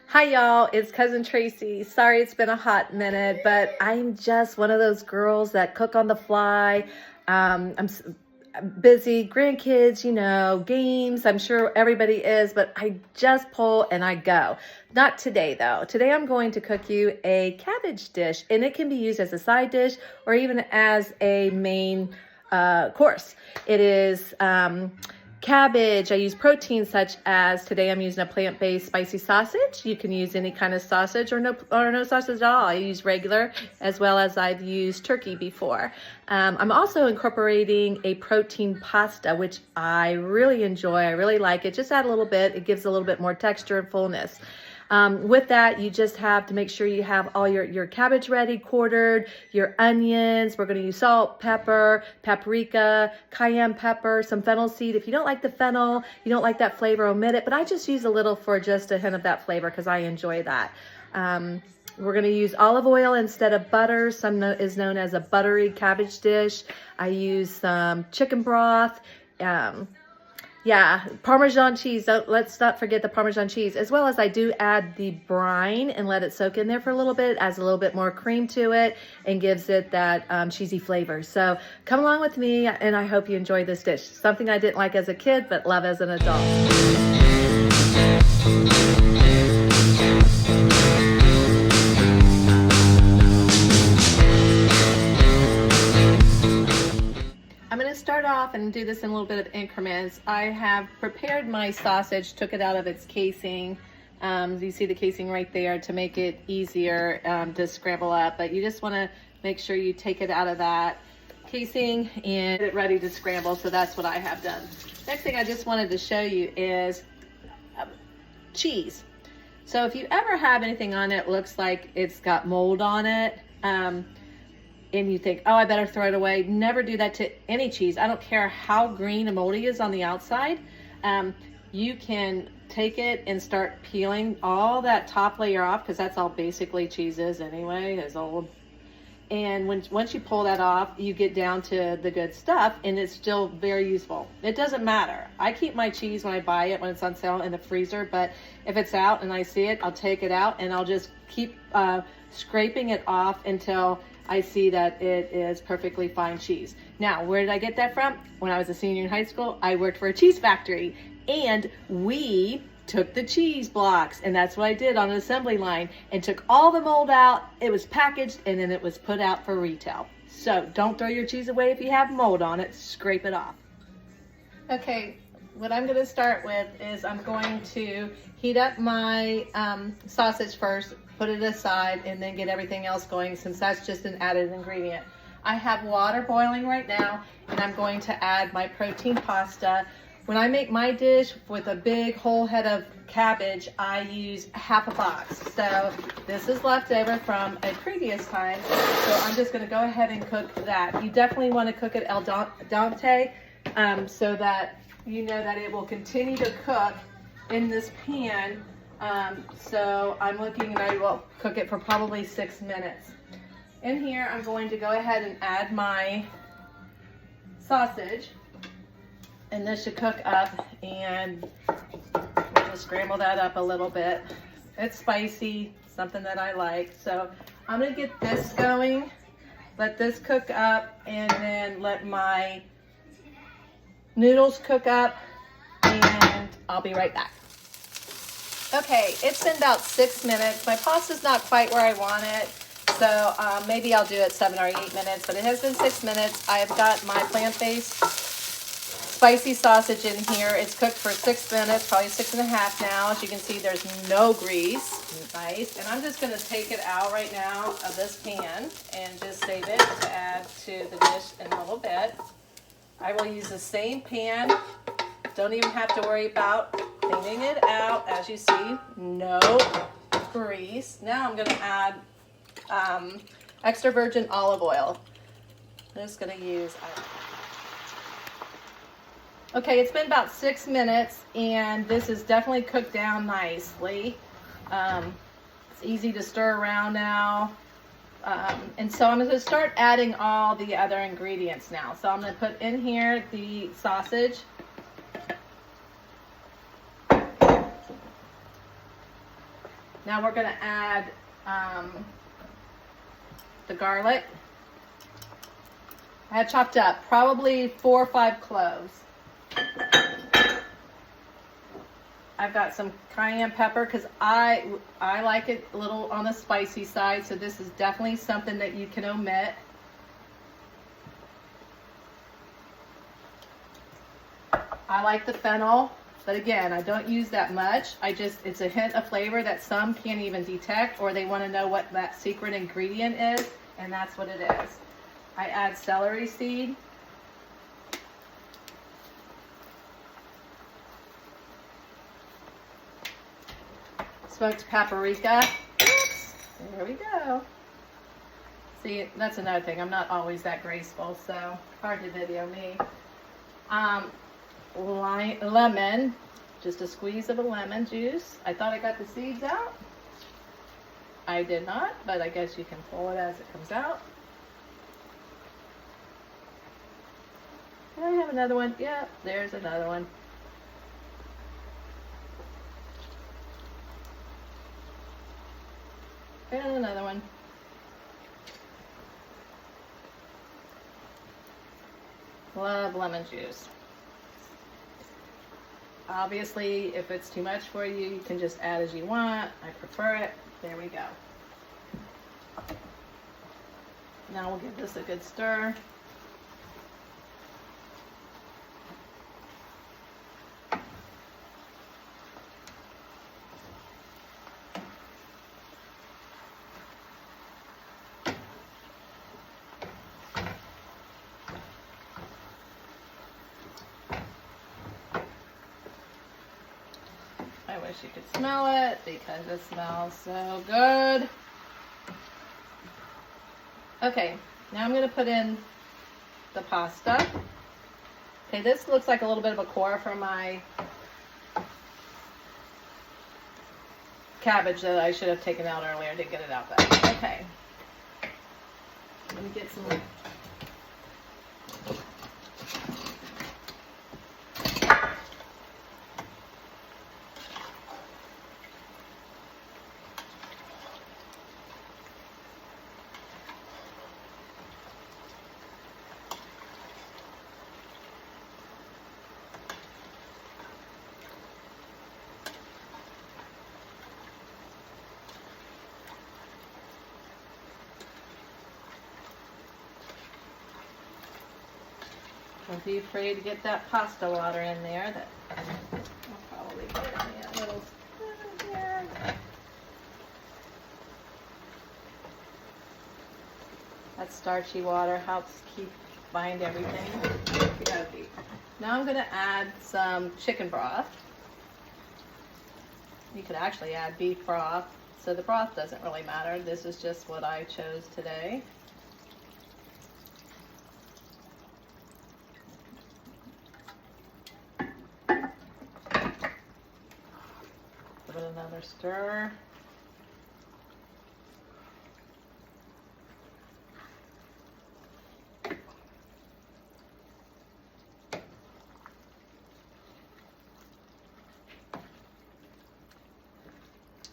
Hi y'all, it's Cousin Tracy. Sorry it's been a hot minute, but I'm just one of those girls that cook on the fly. I'm busy, grandkids, games. I'm sure everybody is, but I just pull and I go. Not today though. Today I'm going to cook you a cabbage dish, and it can be used as a side dish or even as a main course. It is cabbage. I use protein such as today I'm using a plant-based spicy sausage. You can use any kind of sausage or no sausage at all. I use regular, as well as I've used turkey before. I'm also incorporating a protein pasta, which I really enjoy. I really like it. Just add a little bit. It gives a little bit more texture and fullness. With that, you just have to make sure you have all your cabbage ready, quartered, your onions. We're going to use salt, pepper, paprika, cayenne pepper, some fennel seed. If you don't like the fennel, you don't like that flavor, omit it. But I just use a little for just a hint of that flavor because I enjoy that. We're going to use olive oil instead of butter. Some is known as a buttery cabbage dish. I use some chicken broth. Parmesan cheese. Let's not forget the Parmesan cheese, as well as I do add the brine and let it soak in there for a little bit, adds a little bit more cream to it and gives it that cheesy flavor. So come along with me, and I hope you enjoy this dish. Something I didn't like as a kid, but love as an adult. I'm going to start off and do this in a little bit of increments. I have prepared my sausage, took it out of its casing. You see the casing right there to make it easier to scramble up, but you just want to make sure you take it out of that casing and get it ready to scramble. So that's what I have done. Next thing I just wanted to show you is cheese. So if you ever have anything on it, looks like it's got mold on it, and you think, oh, I better throw it away. Never do that to any cheese. I don't care how green and moldy is on the outside. You can take it and start peeling all that top layer off, because that's all basically cheese is anyway, is old. And once you pull that off, you get down to the good stuff, and it's still very useful. It doesn't matter. I keep my cheese when I buy it, when it's on sale, in the freezer, but if it's out and I see it, I'll take it out and I'll just keep scraping it off until I see that it is perfectly fine cheese. Now, where did I get that from? When I was a senior in high school, I worked for a cheese factory, and we took the cheese blocks, and that's what I did on an assembly line, and took all the mold out. It was packaged, and then it was put out for retail. So don't throw your cheese away if you have mold on it. Scrape it off. Okay, what I'm going to start with is I'm going to heat up my sausage first, put it aside, and then get everything else going, since that's just an added ingredient. I have water boiling right now, and I'm going to add my protein pasta. When I make my dish with a big whole head of cabbage, I use half a box. So this is left over from a previous time, so I'm just going to go ahead and cook that. You definitely want to cook it al dente, so that you know that it will continue to cook in this pan. So I'm looking, and I will cook it for probably 6 minutes. In here, I'm going to go ahead and add my sausage, and this should cook up, and just scramble that up a little bit. It's spicy, something that I like. So I'm gonna get this going, let this cook up, and then let my noodles cook up, and I'll be right back. Okay, it's been about 6 minutes. My pasta's not quite where I want it, so maybe I'll do it 7 or 8 minutes, but it has been 6 minutes. I've got my plant-based spicy sausage in here. It's cooked for 6 minutes, probably 6.5 now. As you can see, there's no grease. Nice. And I'm just going to take it out right now of this pan and just save it to add to the dish in a little bit. I will use the same pan. Don't even have to worry about cleaning it out. As you see, no grease. Now I'm going to add extra virgin olive oil. I'm just going to use... Okay, it's been about 6 minutes, and this is definitely cooked down nicely. It's easy to stir around now. And so I'm going to start adding all the other ingredients now. So I'm going to put in here the sausage. Now we're gonna add the garlic. I had chopped up probably 4 or 5 cloves. I've got some cayenne pepper because I like it a little on the spicy side, so this is definitely something that you can omit. I like the fennel, but again, I don't use that much. It's a hint of flavor that some can't even detect, or they want to know what that secret ingredient is, and that's what it is. I add celery seed. Smoked paprika. Oops, there we go. See, that's another thing. I'm not always that graceful, so hard to video me. Lemon, just a squeeze of a lemon juice. I thought I got the seeds out. I did not, but I guess you can pull it as it comes out. Did I have another one? Yeah, there's another one. And another one. Love lemon juice. Obviously, if it's too much for you, you can just add as you want. I prefer it. There we go. Now we'll give this a good stir. I wish you could smell it because it smells so good. Okay, now I'm going to put in the pasta. Okay, this looks like a little bit of a core from my cabbage that I should have taken out earlier. Didn't get it out though. Okay, let me get some. Don't be afraid to get that pasta water in there. That I'll probably put in a little spoon here. That starchy water helps bind everything. Okay. Now I'm going to add some chicken broth. You could actually add beef broth, so the broth doesn't really matter. This is just what I chose today. Give it another stir.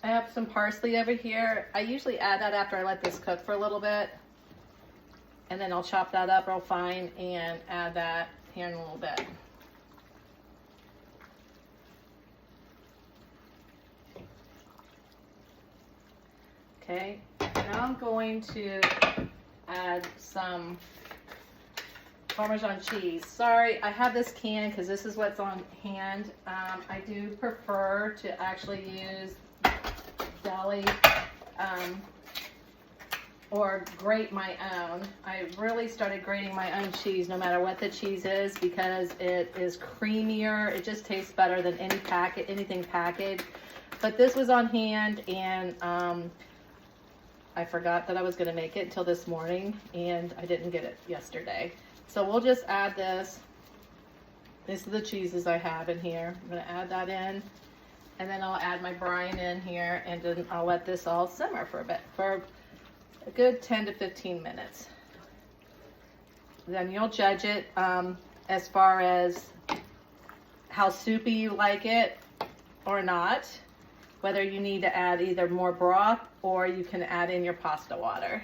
I have some parsley over here. I usually add that after I let this cook for a little bit. And then I'll chop that up real fine and add that here in a little bit. Okay, now I'm going to add some Parmesan cheese. Sorry, I have this can because this is what's on hand. I do prefer to actually use deli or grate my own. I really started grating my own cheese no matter what the cheese is because it is creamier. It just tastes better than anything packaged. But this was on hand and I forgot that I was going to make it until this morning and I didn't get it yesterday. So we'll just add this. These are the cheeses I have in here. I'm going to add that in. And then I'll add my brine in here and then I'll let this all simmer for a bit, for a good 10 to 15 minutes. Then you'll judge it as far as how soupy you like it or not. whether you need to add either more broth or you can add in your pasta water.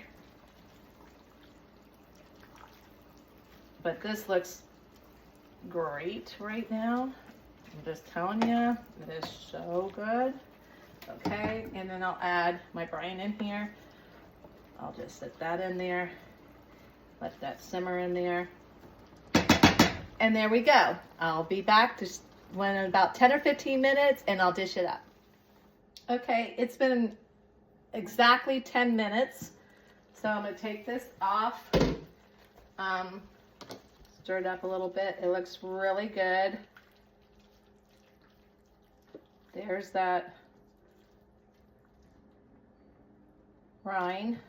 But this looks great right now. I'm just telling you, it is so good. Okay, and then I'll add my brine in here. I'll just set that in there. Let that simmer in there. And there we go. I'll be back just when in about 10 or 15 minutes and I'll dish it up. Okay, it's been exactly 10 minutes. So I'm gonna take this off. Stir it up a little bit. It looks really good. There's that brine.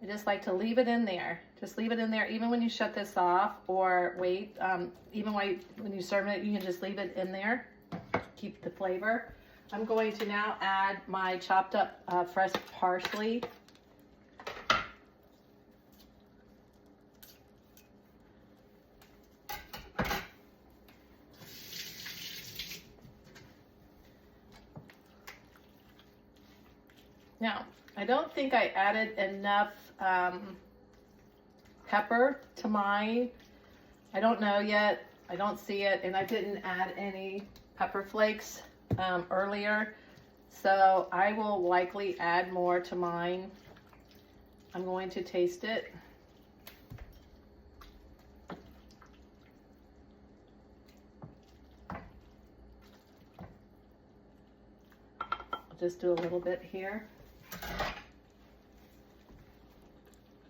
I just like to leave it in there. Just leave it in there even when you shut this off, or wait, even when you serve it, you can just leave it in there. Keep the flavor. I'm going to now add my chopped up fresh parsley. Now, I don't think I added enough pepper to mine. I don't know yet. I don't see it, and I didn't add any pepper flakes earlier, so I will likely add more to mine. I'm going to taste it. I'll just do a little bit here.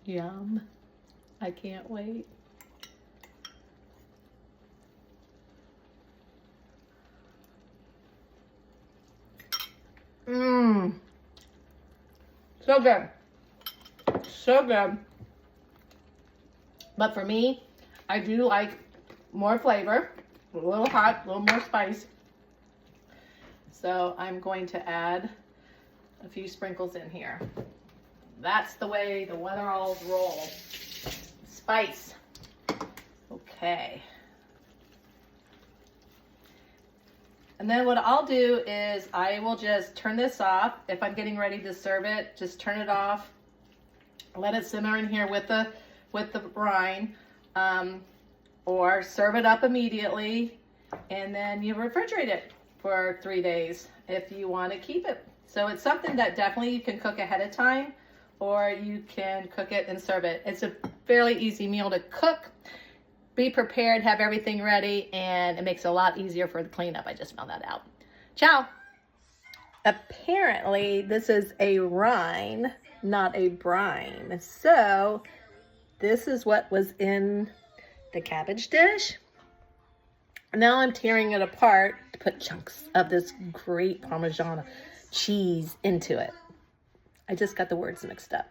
Yum. I can't wait. Mmm. So good. So good. But for me, I do like more flavor, a little hot, a little more spice. So I'm going to add a few sprinkles in here. That's the way the Weatheralls roll. Spice. Okay. And then what I'll do is I will just turn this off. If I'm getting ready to serve it, just turn it off. Let it simmer in here with the brine, or serve it up immediately, and then you refrigerate it for 3 days if you want to keep it. So it's something that definitely you can cook ahead of time, or you can cook it and serve it. It's a fairly easy meal to cook. Be prepared, have everything ready, and it makes it a lot easier for the cleanup. I just found that out. Ciao. Apparently, this is a rind, not a brine. So, this is what was in the cabbage dish. Now I'm tearing it apart to put chunks of this great Parmesan cheese into it. I just got the words mixed up.